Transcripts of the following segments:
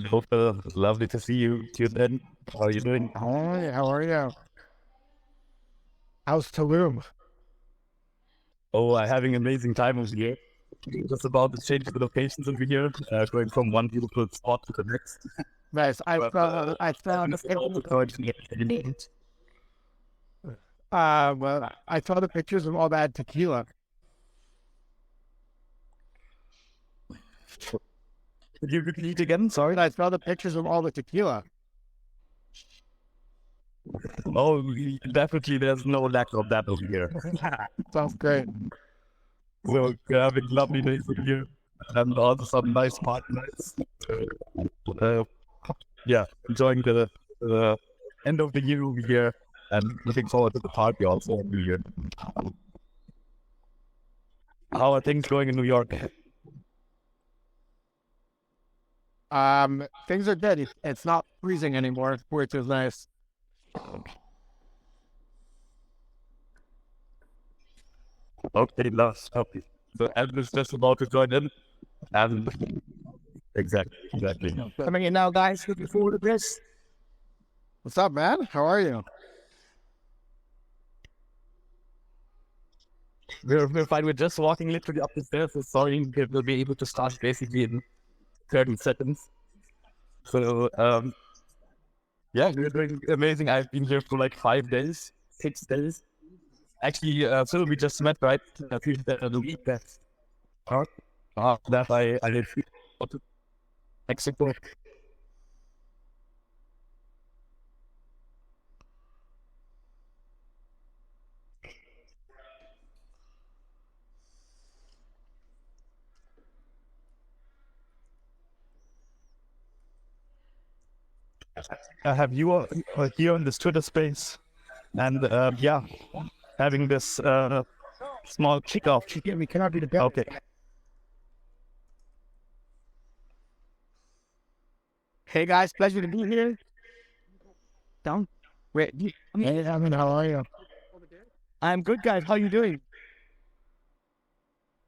Luthra, lovely to see you. Tune in. How are you doing? Hi, how are you? How's Tulum? Oh, I'm having an amazing time over here. Just about to change the locations over here, going from one beautiful spot to the next. Nice. But I found it's also going to get well, I saw the pictures of all that tequila. Could you repeat again? Sorry. I saw the pictures of all the tequila. Oh, definitely. There's no lack of that over here. Sounds great. We're having lovely days over here, and also some nice partners. Uh, yeah, enjoying the end of the year over here, and looking forward to the party also over here. How are things going in New York? Things are good. It's not freezing anymore, which is nice. Okay, last topic. So Ed is just about to join in, and exactly. Coming in now, guys. Looking forward to this. What's up, man? How are you? We're fine. We're just walking literally up the stairs. So sorry, we'll be able to start basically in 30 seconds. So yeah, we're doing amazing. I've been here for like 5 days, 6 days. Actually, Phil, we just met, right? The week that I did to Mexico. I have you here in this Twitter space, and yeah, having this small kickoff. We cannot be the best. Okay. Hey, guys. Pleasure to be here. Down. Wait. Hey, Amir, how are you? I'm good, guys. How you doing?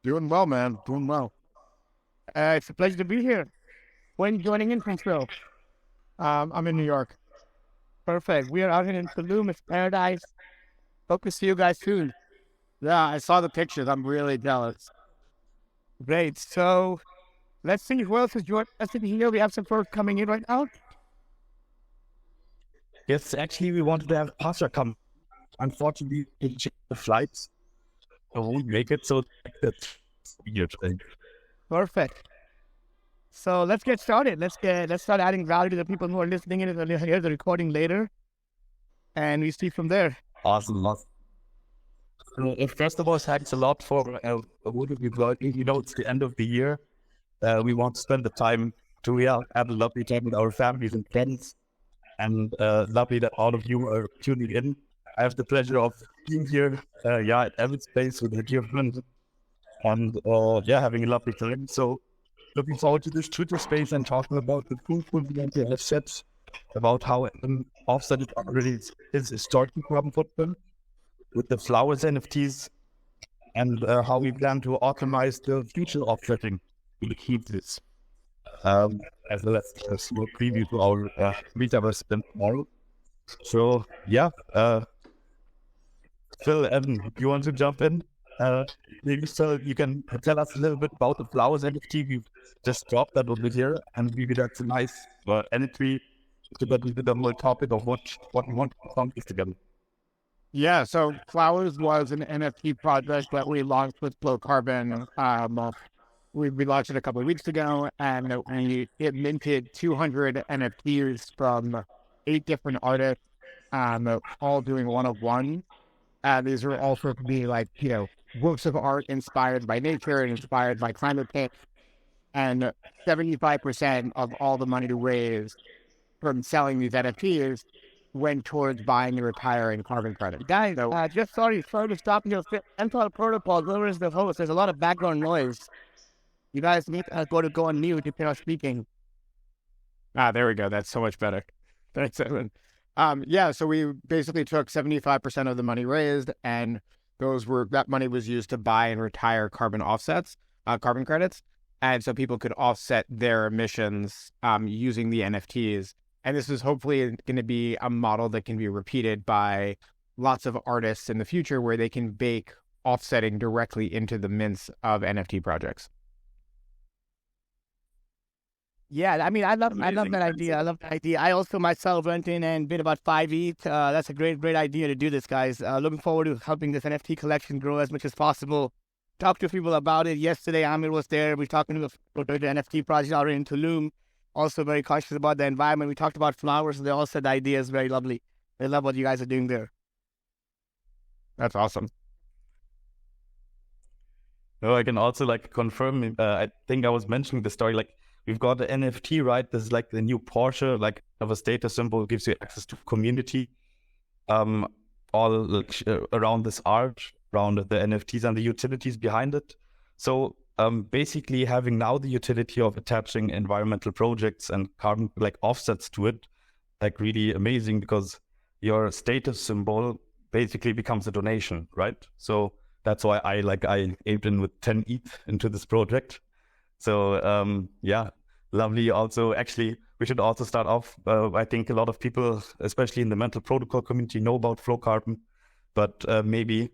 Doing well, man. Doing well. It's a pleasure to be here. When joining in, Prince Phil? I'm in New York. Perfect. We are out here in Tulum. It's paradise. Hope to see you guys soon. Yeah, I saw the pictures. I'm really jealous. Great. So let's see who else is joining us in here. We have some folks coming in right now. Yes, actually, we wanted to have Pasha come. Unfortunately, we changed the flights. So we make it so that's weird. Perfect. So let's get started. Let's start adding value to the people who are listening in and hear the recording later, and we see from there. Awesome. So, first of all, thanks a lot for what have you got. You know, it's the end of the year. We want to spend the time to have a lovely time with our families and friends, and lovely that all of you are tuning in. I have the pleasure of being here, at Evan's Space with a dear friend, and having a lovely time. So, looking forward to this Twitter space and talking about the proof we have set about how Offset already is historical carbon footprint with the flowers NFTs, and how we plan to optimize the future offsetting to keep this. As well as a small preview to our metaverse event tomorrow. So Phil, Evan, you want to jump in? Maybe so you can tell us a little bit about the flowers NFT we've just dropped that over here, and maybe that's a nice entry to get into the whole topic of what we want to accomplish together. Yeah, so Flowers was an NFT project that we launched with Flow Carbon. We launched it a couple of weeks ago, and it minted 200 NFTs from 8 different artists, all doing one-of-one. These are all supposed to be like, works of art inspired by nature and inspired by climate change. And 75% of all the money raised from selling these NFTs went towards buying and retiring carbon credits. Guys, just sorry to stop you. Menthol Protocol, whoever is the host, there's a lot of background noise. You guys need to go on mute if you're not speaking. There we go. That's so much better. Thanks, Evan. So we basically took 75% of the money raised, and that money was used to buy and retire carbon offsets, carbon credits. And so people could offset their emissions using the NFTs. And this is hopefully going to be a model that can be repeated by lots of artists in the future, where they can bake offsetting directly into the mints of NFT projects. Yeah, I mean, I love that idea. I love that idea. I also myself went in and bid about 5 ETH. That's a great idea to do this, guys. Looking forward to helping this NFT collection grow as much as possible. Talk to people about it. Yesterday, Amir was there. We talking to the NFT project out in Tulum. Also very conscious about the environment. We talked about flowers. They all said the idea is very lovely. They love what you guys are doing there. That's awesome. No, I can also like confirm. I think I was mentioning the story. Like we've got the NFT, right? This is like the new Porsche, like of a status symbol, gives you access to community. All like, around this art, around the NFTs and the utilities behind it. So basically having now the utility of attaching environmental projects and carbon like offsets to it, like really amazing, because your status symbol basically becomes a donation, right? So that's why I aimed in with 10 ETH into this project. So yeah, lovely. Also, actually, we should also start off. I think a lot of people, especially in the Menthol Protocol community, know about flow carbon, but maybe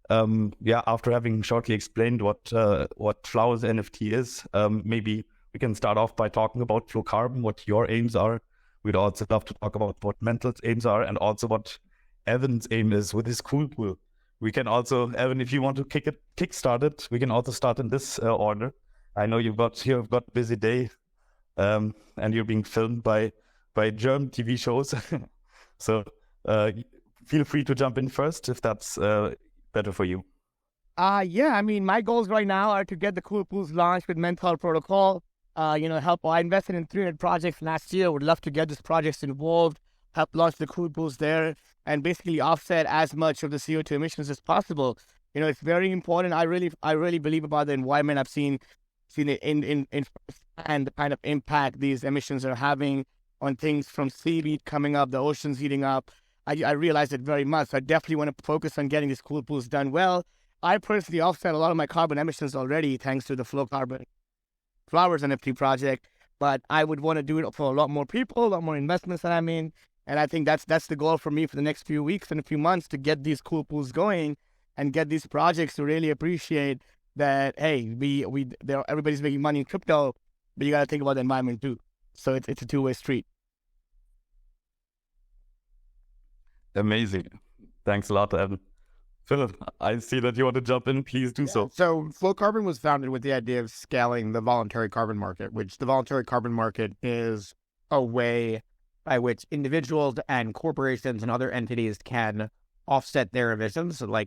after having shortly explained what Flowers NFT is, maybe we can start off by talking about flow carbon, what your aims are. We'd also love to talk about what Menthol's aims are, and also what Evan's aim is with his cool pool. We can also, Evan, if you want to kickstart it, we can also start in this order. I know you've got a busy day, and you're being filmed by German TV shows. So feel free to jump in first if that's better for you. Yeah, I mean, my goals right now are to get the cool pools launched with Menthol Protocol. Help. I invested in 300 projects last year. Would love to get these projects involved, help launch the cool pools there, and basically offset as much of the CO2 emissions as possible. It's very important. I really believe about the environment. I've seen it in and the kind of impact these emissions are having on things from seaweed coming up, the oceans heating up. I realize it very much. So I definitely want to focus on getting these cool pools done well. I personally offset a lot of my carbon emissions already thanks to the Flow Carbon Flowers NFT project, but I would want to do it for a lot more people, a lot more investments that I'm in. And I think that's the goal for me for the next few weeks and a few months, to get these cool pools going and get these projects to really appreciate that, hey, everybody's making money in crypto, but you got to think about the environment too. So it's a two-way street. Amazing. Thanks a lot, Evan. Philip, I see that you want to jump in. Please do so. So Flow Carbon was founded with the idea of scaling the voluntary carbon market, which the voluntary carbon market is a way by which individuals and corporations and other entities can offset their emissions. So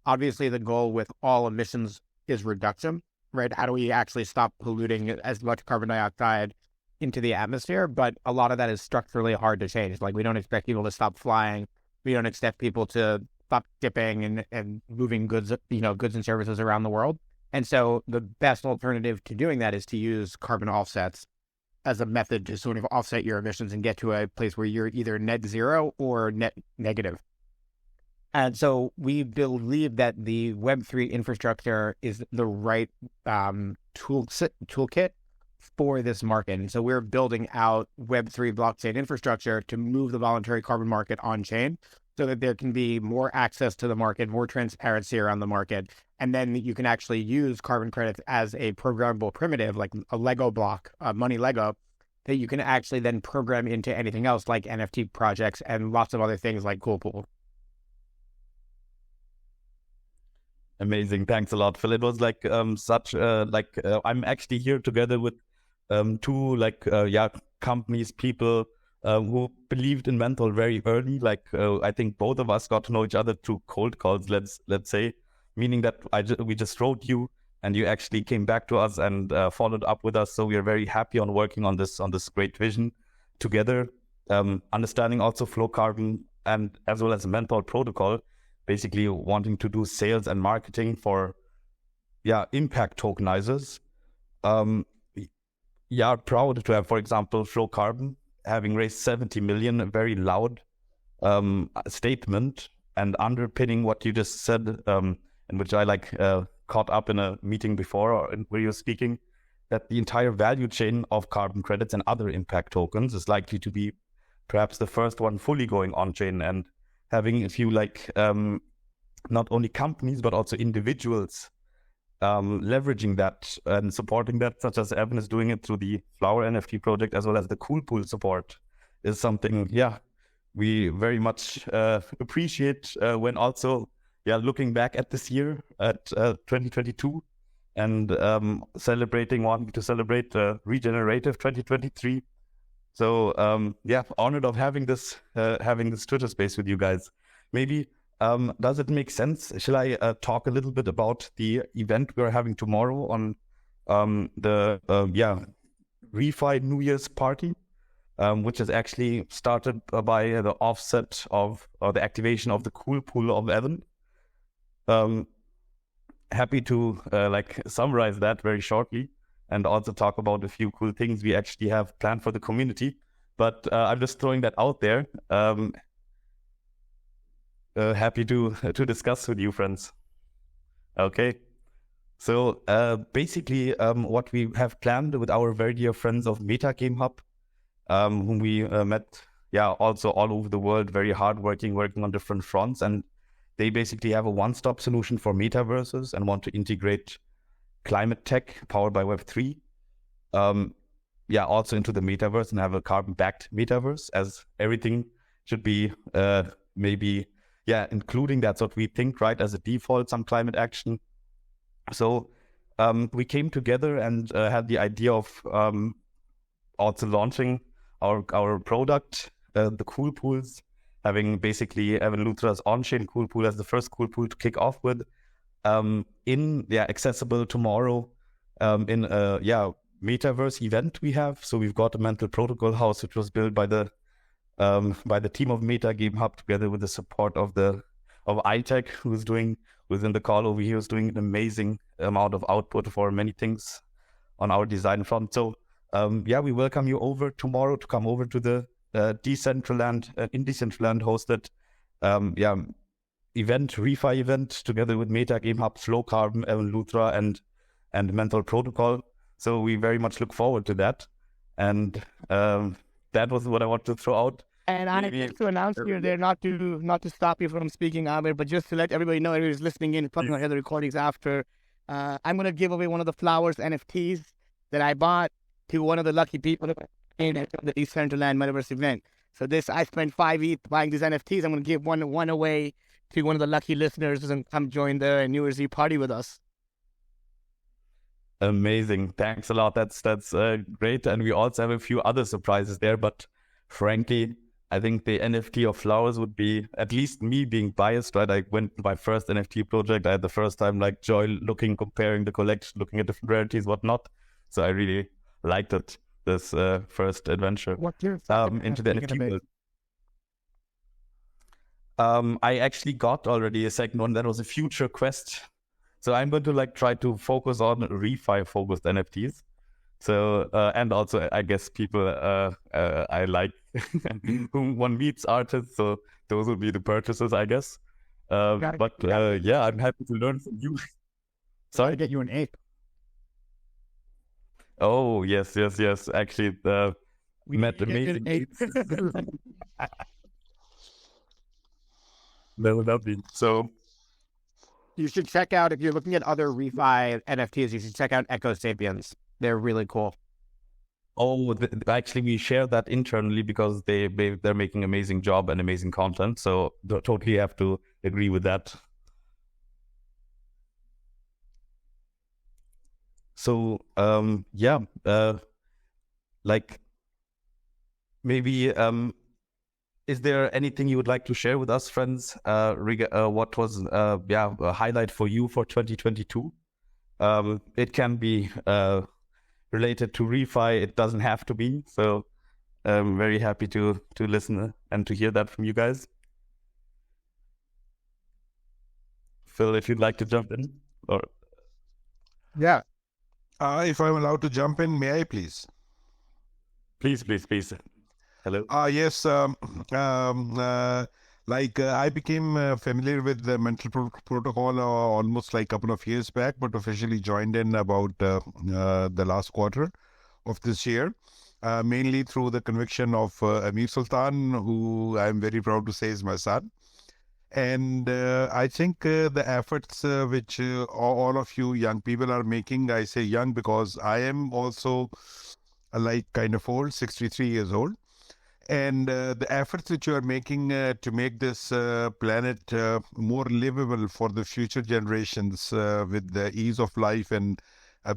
obviously the goal with all emissions is reduction, right? How do we actually stop polluting as much carbon dioxide into the atmosphere? But a lot of that is structurally hard to change. Like, we don't expect people to stop flying. We don't expect people to stop shipping and moving goods and services around the world. And so the best alternative to doing that is to use carbon offsets as a method to sort of offset your emissions and get to a place where you're either net zero or net negative. And so we believe that the Web3 infrastructure is the right toolkit for this market. And so we're building out Web3 blockchain infrastructure to move the voluntary carbon market on chain, so that there can be more access to the market, more transparency around the market. And then you can actually use carbon credits as a programmable primitive, like a Lego block, money Lego, that you can actually then program into anything else, like NFT projects and lots of other things like Cool Pool. Amazing. Thanks a lot, Phil. It was I'm actually here together with two companies, people who believed in Menthol very early. I think both of us got to know each other through cold calls, let's say, meaning that we just wrote you and you actually came back to us and followed up with us. So we are very happy on working on this great vision together, understanding also flow carbon and as well as Menthol Protocol, basically wanting to do sales and marketing for impact tokenizers. Proud to have, for example, Flow Carbon having raised 70 million, a very loud statement, and underpinning what you just said, and which I caught up in a meeting before where you're speaking, that the entire value chain of carbon credits and other impact tokens is likely to be perhaps the first one fully going on-chain, and having a few not only companies but also individuals leveraging that and supporting that, such as Evan is doing it through the Flower NFT project, as well as the Cool Pool support, is something, we very much appreciate when also, looking back at this year, at 2022, and wanting to celebrate Regenerative 2023. So honored of having this Twitter space with you guys. Maybe does it make sense? Shall I talk a little bit about the event we're having tomorrow on the Refi New Year's party, which is actually started by the offset of the activation of the Cool Pool of Evan. Happy to summarize that very shortly, and also talk about a few cool things we actually have planned for the community. But I'm just throwing that out there. Happy to discuss with you, friends. Okay. So basically, what we have planned with our very dear friends of Meta Game Hub, whom we met, also all over the world, very hardworking, working on different fronts, and they basically have a one-stop solution for metaverses and want to integrate climate tech powered by Web3, also into the metaverse, and have a carbon-backed metaverse, as everything should be including that's what we think, right, as a default, some climate action. So we came together and had the idea of also launching our product, the Cool Pools, having basically Evan Luthra's on-chain Cool Pool as the first Cool Pool to kick off with, accessible tomorrow in a metaverse event we have. So we've got a Menthol Protocol house, which was built by the team of Meta Game Hub, together with the support of iTech, who's doing within the call over here, is doing an amazing amount of output for many things on our design front. So we welcome you over tomorrow to come over to the in Decentraland hosted Refi event, together with Meta Game Hub, Flow Carbon, Evan Luthra, and Menthol Protocol. So we very much look forward to that. And that was what I want to throw out. And I just to announce here there, not to stop you from speaking, Amir, but just to let everybody know, everybody's listening in, probably going to hear the recordings after. I'm going to give away one of the Flowers NFTs that I bought to one of the lucky people in the Decentraland Metaverse event. So I spent 5 ETH buying these NFTs. I'm going to give one away to one of the lucky listeners and come join the New Year's Eve party with us. Amazing. Thanks a lot. That's great. And we also have a few other surprises there, but frankly, I think the NFT of Flowers would be, at least me being biased, right? I went to my first NFT project. I had the first time joy looking, comparing the collection, looking at different rarities, whatnot. So I really liked it, this first adventure into the NFT world. I actually got already a second one. That was a future quest. So I'm going to try to focus on refi focused NFTs. So and also I guess people I like whom one meets artists. So those would be the purchases, I guess. I'm happy to learn from you. Sorry, get you an ape. Oh yes. Actually, we met amazing apes. That would not be so. You should check out, if you're looking at other refi NFTs, you should check out Echo Sapiens. They're really cool. Oh, actually, we share that internally because they're making amazing job and amazing content. So totally have to agree with that. So maybe is there anything you would like to share with us, friends? What was a highlight for you for 2022? It can be related to refi. It doesn't have to be. So I'm very happy to listen and to hear that from you guys. Phil, if you'd like to jump in, or yeah, if I'm allowed to jump in, may I please? Please. Hello. Yes. Like I became familiar with the Protocol almost like a couple of years back, but officially joined in about the last quarter of this year, mainly through the conviction of Amir Sultan, who I'm very proud to say is my son. And I think the efforts which all of you young people are making, I say young because I am also like kind of old, 63 years old. And the efforts which you are making to make this planet more livable for the future generations with the ease of life and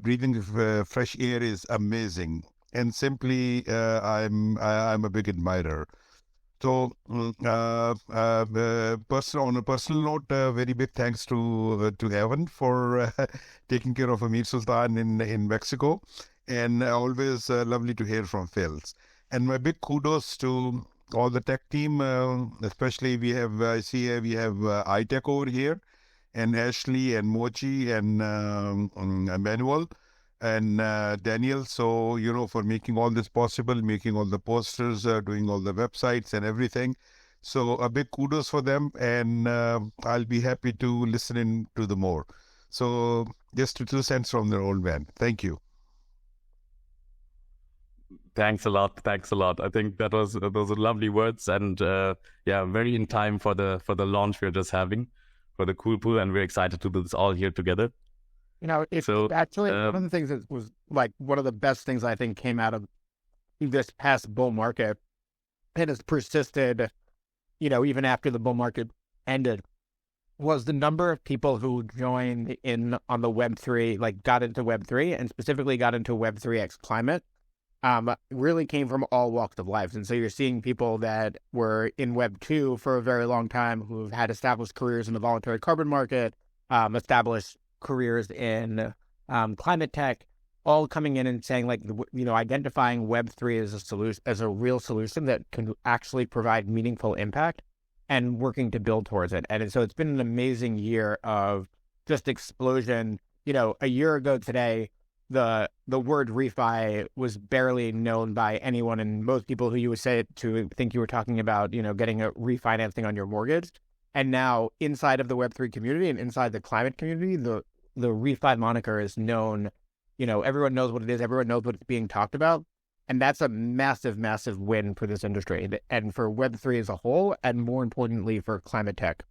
breathing fresh air is amazing. And simply, I'm a big admirer. So, on a personal note, very big thanks to Evan for taking care of Amir Sultan in Mexico, and always lovely to hear from Phil. And my big kudos to all the tech team, especially we have I see we have iTech over here, and Ashley and Mochi and Emmanuel and Daniel. So, for making all this possible, making all the posters, doing all the websites and everything. So a big kudos for them, and I'll be happy to listen in to the more. So just 2 cents from the old man. Thank you. Thanks a lot. Thanks a lot. I think those are lovely words, and very in time for the launch we're just having for the Cool Pool, and we're excited to do this all here together. It's actually one of the things that was like one of the best things I think came out of this past bull market, and has persisted, even after the bull market ended, was the number of people who joined in on the Web3, like got into Web3 and specifically got into Web3X climate, really came from all walks of life. And so you're seeing people that were in Web2 for a very long time who've had established careers in the voluntary carbon market, established careers in climate tech, all coming in and saying, like, identifying Web3 as a solution, as a real solution that can actually provide meaningful impact, and working to build towards it. And so it's been an amazing year of just explosion. A year ago today, the word refi was barely known by anyone, and most people who you would say it to think you were talking about, getting a refinancing on your mortgage. And now inside of the Web3 community and inside the climate community, the refi moniker is known. Everyone knows what it is. Everyone knows what it's being talked about. And that's a massive, massive win for this industry and for Web3 as a whole, and more importantly for climate tech.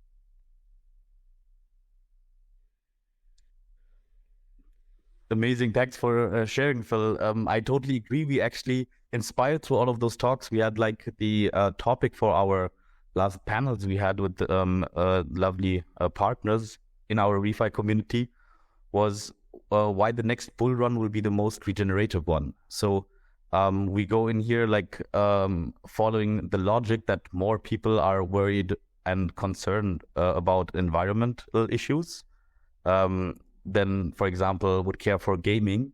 Amazing. Thanks for sharing, Phil. I totally agree. We actually inspired through all of those talks. We had like the topic for our last panels we had with lovely partners in our refi community was why the next bull run will be the most regenerative one. So we go in here like following the logic that more people are worried and concerned about environmental issues than, for example, would care for gaming.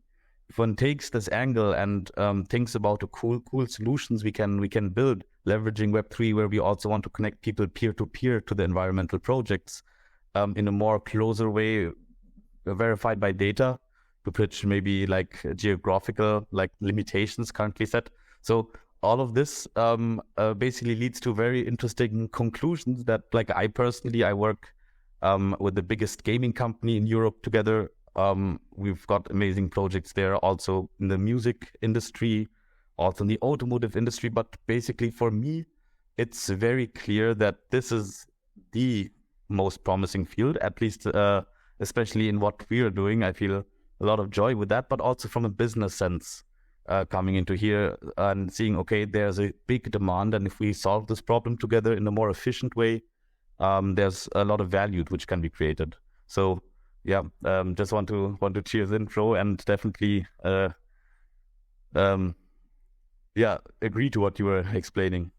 If one takes this angle and thinks about the cool solutions we can build, leveraging Web3, where we also want to connect people peer-to-peer to the environmental projects in a more closer way, verified by data, to which maybe like geographical like limitations currently set. So all of this basically leads to very interesting conclusions that, like, I work with the biggest gaming company in Europe together. We've got amazing projects there, also in the music industry, also in the automotive industry. But basically for me, it's very clear that this is the most promising field, at least especially in what we are doing. I feel a lot of joy with that, but also from a business sense, coming into here and seeing, okay, there's a big demand, and if we solve this problem together in a more efficient way, there's a lot of value which can be created. So yeah, just want to cheers intro and definitely agree to what you were explaining.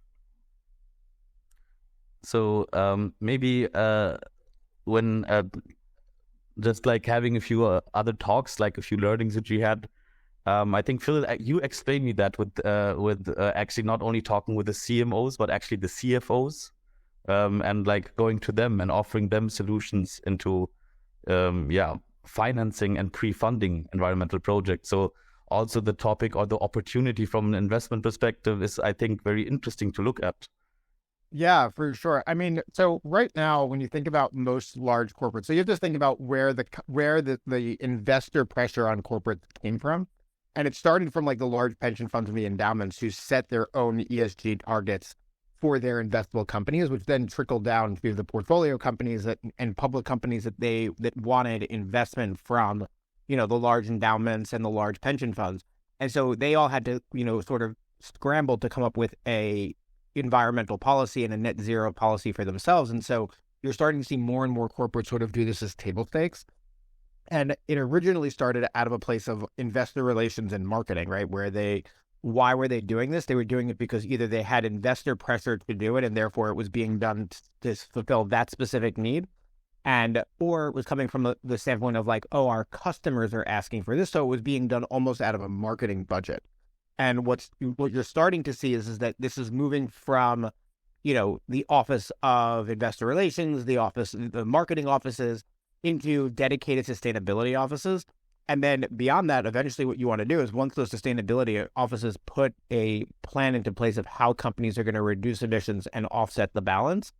So maybe when just like having a few other talks, like a few learnings that you had, I think, Phil, you explained me that with actually not only talking with the CMOs, but actually the CFOs, and like going to them and offering them solutions into financing and pre-funding environmental projects. So also the topic or the opportunity from an investment perspective is, I think, very interesting to look at. Yeah, for sure. I mean, so right now, when you think about most large corporates, so you have to think about where the investor pressure on corporates came from. And it started from like the large pension funds and the endowments who set their own ESG targets for their investable companies, which then trickled down to the portfolio companies and public companies that wanted investment from, the large endowments and the large pension funds. And so they all had to, sort of scramble to come up with a environmental policy and a net zero policy for themselves. And so you're starting to see more and more corporates sort of do this as table stakes. And it originally started out of a place of investor relations and marketing, right? Why were they doing this? They were doing it because either they had investor pressure to do it and therefore it was being done to fulfill that specific need, or it was coming from the standpoint of like, oh, our customers are asking for this. So it was being done almost out of a marketing budget. And what you're starting to see is that this is moving from, the Office of Investor Relations, the marketing offices, into dedicated sustainability offices. And then beyond that, eventually what you want to do is once those sustainability offices put a plan into place of how companies are going to reduce emissions and offset the balance,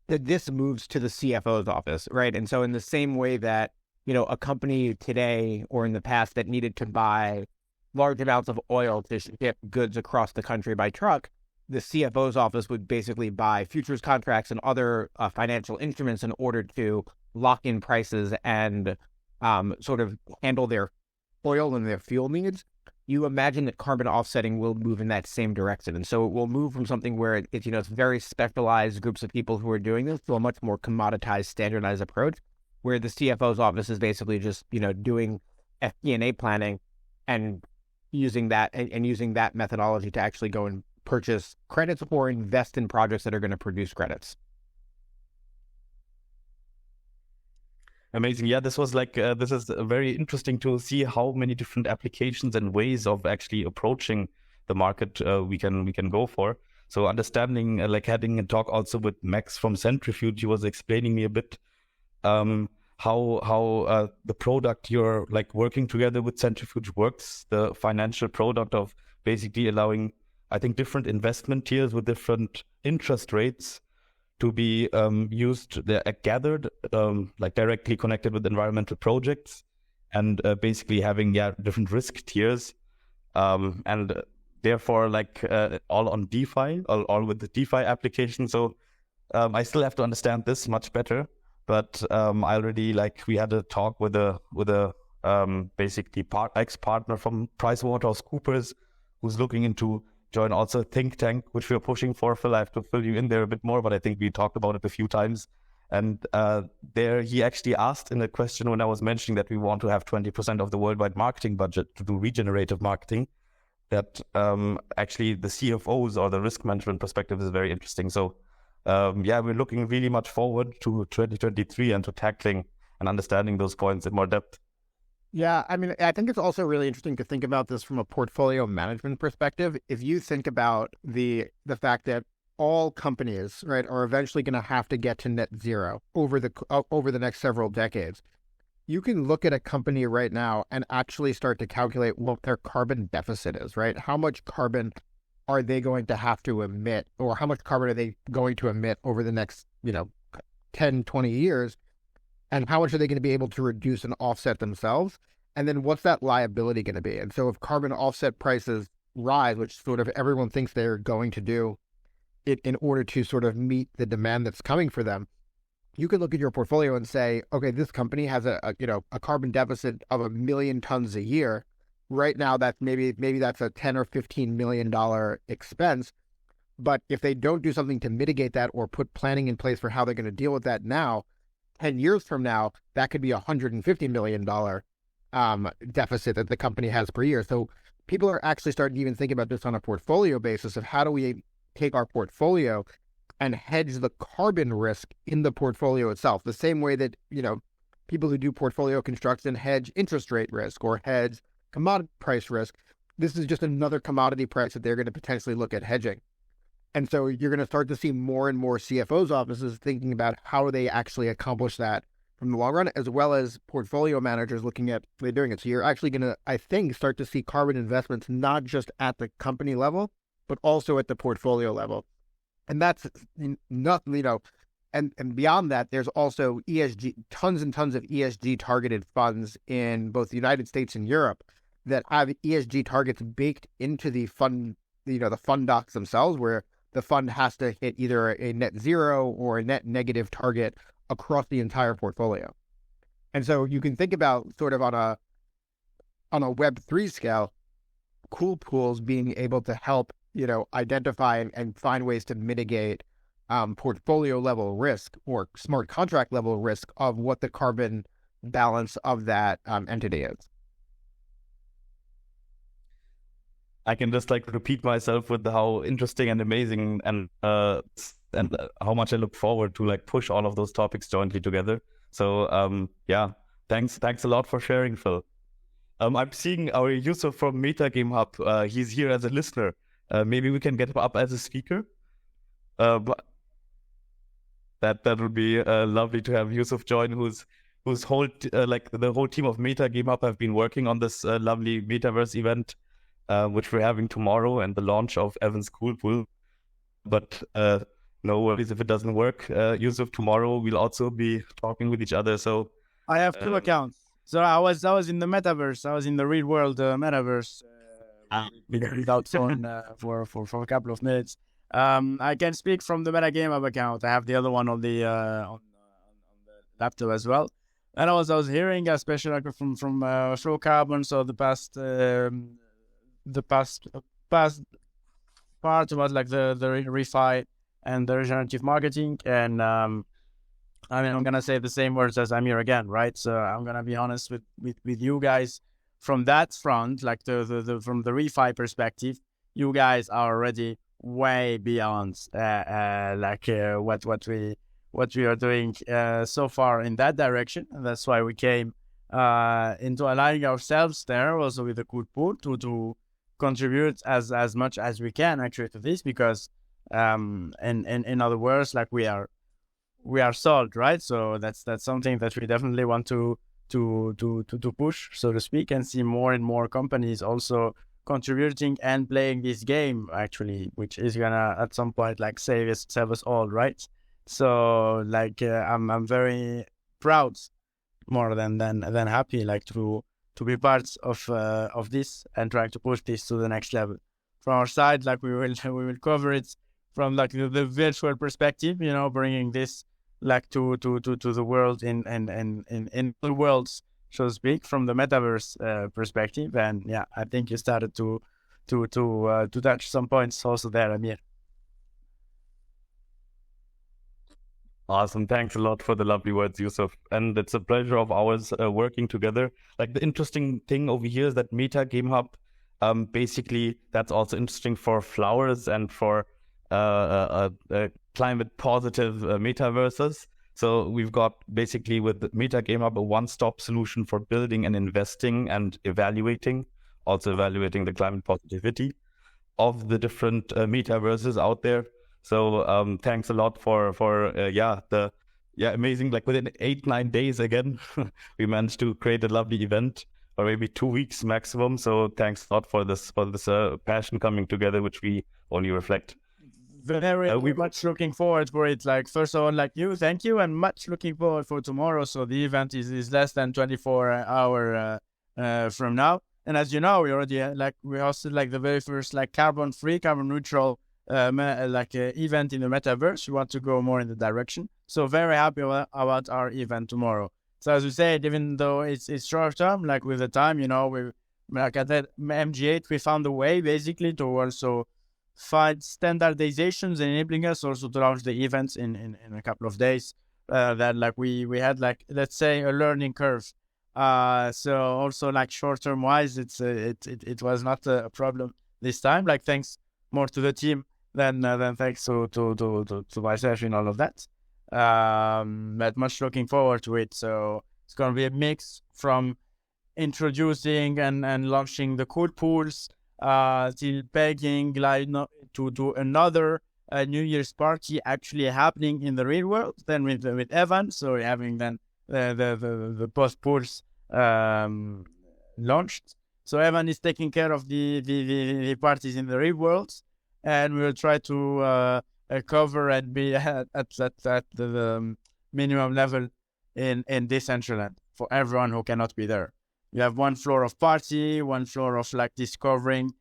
that this moves to the CFO's office, right? And so in the same way that, a company today or in the past that needed to buy large amounts of oil to ship goods across the country by truck, the CFO's office would basically buy futures contracts and other financial instruments in order to lock in prices and sort of handle their oil and their fuel needs. You imagine that carbon offsetting will move in that same direction. And so it will move from something where it's very specialized groups of people who are doing this to a much more commoditized, standardized approach, where the CFO's office is basically just, doing FP&A planning and using that methodology to actually go and purchase credits or invest in projects that are going to produce credits. Amazing. Yeah, this was this is very interesting to see how many different applications and ways of actually approaching the market we can go for. So understanding, having a talk also with Max from Centrifuge, he was explaining me a bit how the product you're working together with Centrifuge works, the financial product of basically allowing, I think, different investment tiers with different interest rates to be used, gathered, directly connected with environmental projects, and basically having different risk tiers, and therefore all on DeFi, all with the DeFi application. So I still have to understand this much better, but I already we had a talk with a basically ex-partner from PricewaterhouseCoopers who's looking into join also a think tank, which we're pushing for. Phil, I have to fill you in there a bit more, but I think we talked about it a few times. And there he actually asked in a question when I was mentioning that we want to have 20% of the worldwide marketing budget to do regenerative marketing, that actually the CFOs or the risk management perspective is very interesting. So we're looking really much forward to 2023 and to tackling and understanding those points in more depth. Yeah, I mean, I think it's also really interesting to think about this from a portfolio management perspective. If you think about the fact that all companies, right, are eventually going to have to get to net zero over the next several decades, you can look at a company right now and actually start to calculate what their carbon deficit is, right? How much carbon are they going to have to emit, or how much carbon are they going to emit over the next, 10, 20 years? And how much are they going to be able to reduce and offset themselves? And then what's that liability going to be? And so if carbon offset prices rise, which sort of everyone thinks they're going to do it in order to sort of meet the demand that's coming for them, you can look at your portfolio and say, okay, this company has a carbon deficit of 1 million tons a year. Right now, that's maybe that's a $10 or $15 million expense. But if they don't do something to mitigate that or put planning in place for how they're going to deal with that now, 10 years from now, that could be a $150 million deficit that the company has per year. So people are actually starting to even think about this on a portfolio basis of how do we take our portfolio and hedge the carbon risk in the portfolio itself, the same way that, people who do portfolio construction hedge interest rate risk or hedge commodity price risk. This is just another commodity price that they're going to potentially look at hedging. And so you're going to start to see more and more CFOs' offices thinking about how they actually accomplish that from the long run, as well as portfolio managers looking at they're doing it. So you're actually going to, I think, start to see carbon investments not just at the company level, but also at the portfolio level. And that's not, and beyond that, there's also ESG, tons and tons of ESG targeted funds in both the United States and Europe that have ESG targets baked into the fund, the fund docs themselves, where the fund has to hit either a net zero or a net negative target across the entire portfolio. And so you can think about sort of on a Web3 scale, cool pools being able to help, identify and find ways to mitigate portfolio level risk or smart contract level risk of what the carbon balance of that entity is. I can just like repeat myself with how interesting and amazing and how much I look forward to like push all of those topics jointly together. So yeah, thanks a lot for sharing, Phil. I'm seeing our Yusuf from Meta Game Hub. He's here as a listener. Maybe we can get him up as a speaker. But that would be lovely to have Yusuf join, whose whole like the whole team of Meta Game Hub have been working on this lovely metaverse event, which we're having tomorrow, and the launch of Evan's Cool Pool. But no worries if it doesn't work. Yusuf, tomorrow we'll also be talking with each other. So I have two accounts. So I was in the metaverse. I was in the real world metaverse without phone for a couple of minutes. I can speak from the Meta Game Hub account. I have the other one on the laptop as well. And I was hearing, especially like from Flow Carbon. So the past part about like the refi and the regenerative marketing. And I mean, I'm gonna say the same words as Amir again, right? So I'm gonna be honest with you guys from that front, like the from the refi perspective. You guys are already way beyond what we are doing so far in that direction, and that's why we came into aligning ourselves there also with the Cool Pool to contribute as much as we can actually to this, because in other words, like we are sold, right? So that's something that we definitely want to push, so to speak, and see more and more companies also contributing and playing this game actually, which is gonna at some point like save us all, right? So like I'm very proud, more than happy, like to be part of this and trying to push this to the next level. From our side, like we will cover it from like the virtual perspective, bringing this like to the world in the worlds, so to speak, from the metaverse perspective. And yeah, I think you started to touch some points also there, Amir. Awesome. Thanks a lot for the lovely words, Yusuf. And it's a pleasure of ours working together. Like the interesting thing over here is that Meta Game Hub, basically that's also interesting for flowers and for climate positive metaverses. So we've got basically with the Meta Game Hub a one-stop solution for building and investing and also evaluating the climate positivity of the different metaverses out there. So thanks a lot for amazing, like within 8-9 days again, we managed to create a lovely event, or maybe 2 weeks maximum. So thanks a lot for this passion coming together, which we only reflect. Very much looking forward for it. Like, first of all, like thank you, and much looking forward for tomorrow. So the event is less than 24 hours from now. And as you know, we already we hosted like the very first like carbon neutral event in the metaverse. We want to go more in the direction. So very happy about our event tomorrow. So as we said, even though it's short term, like with the time, we like at that MGH, we found a way basically to also find standardizations, enabling us also to launch the events in a couple of days. That like we had like, let's say, a learning curve. So also like short term wise, it was not a problem this time. Like thanks more to the team than thanks to myself in all of that. But much looking forward to it. So it's gonna be a mix from introducing and launching the cool pools till pegging like to another New Year's party actually happening in the real world. Then with Evan, so we're having then the post pools launched. So Evan is taking care of the parties in the real world, and we'll try to cover and be at the minimum level in Decentraland for everyone who cannot be there. You have one floor of party, one floor of like discovering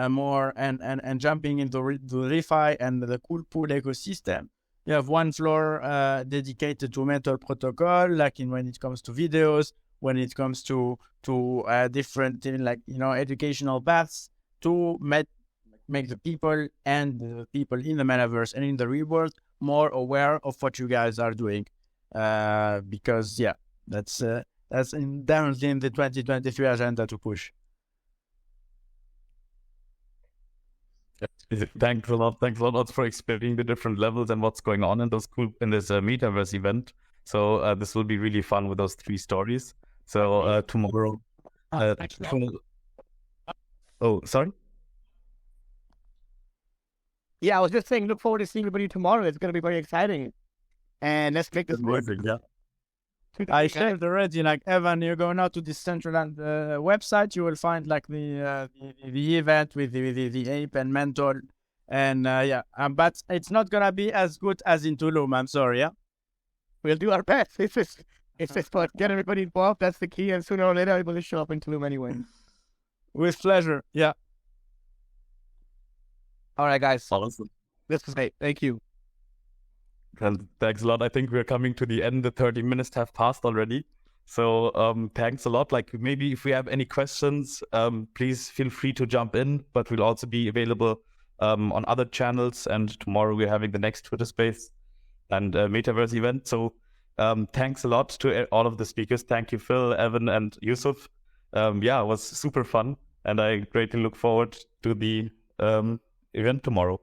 more and jumping into the refi and the cool pool ecosystem. You have one floor dedicated to Menthol Protocol, like when it comes to videos, when it comes to different educational paths to make the people and the people in the metaverse and in the real world more aware of what you guys are doing. Because that's definitely in the 2023 agenda to push. Thanks a lot. Thanks a lot for explaining the different levels and what's going on in this metaverse event. So this will be really fun with those 3 stories. So tomorrow. Oh, sorry. Yeah, I was just saying, look forward to seeing everybody tomorrow. It's going to be very exciting. And let's make this work. Yeah. I shared already, like Evan, you go now to the Decentraland website, you will find like the event with the ape and mentor, and but it's not gonna be as good as in Tulum. I'm sorry. Yeah, we'll do our best. It's just fun. Get everybody involved. That's the key, and sooner or later, everybody will show up in Tulum anyway. With pleasure. Yeah. All right, guys. Awesome. This was great. Thank you. And thanks a lot. I think we're coming to the end. The 30 minutes have passed already. So thanks a lot. Like maybe if we have any questions, please feel free to jump in, but we'll also be available on other channels. And tomorrow we're having the next Twitter Space and Metaverse event. So thanks a lot to all of the speakers. Thank you, Phil, Evan, and Yusuf. It was super fun. And I greatly look forward to the event tomorrow.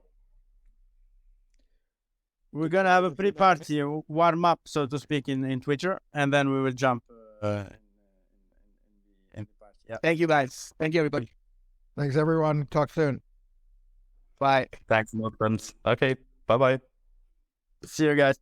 We're going to have a pre-party, warm up, so to speak, in Twitter, and then we will jump in the party. Yeah. Thank you, guys. Thank you, everybody. Thanks, everyone. Talk soon. Bye. Thanks a lot, friends. Okay, bye-bye. See you guys.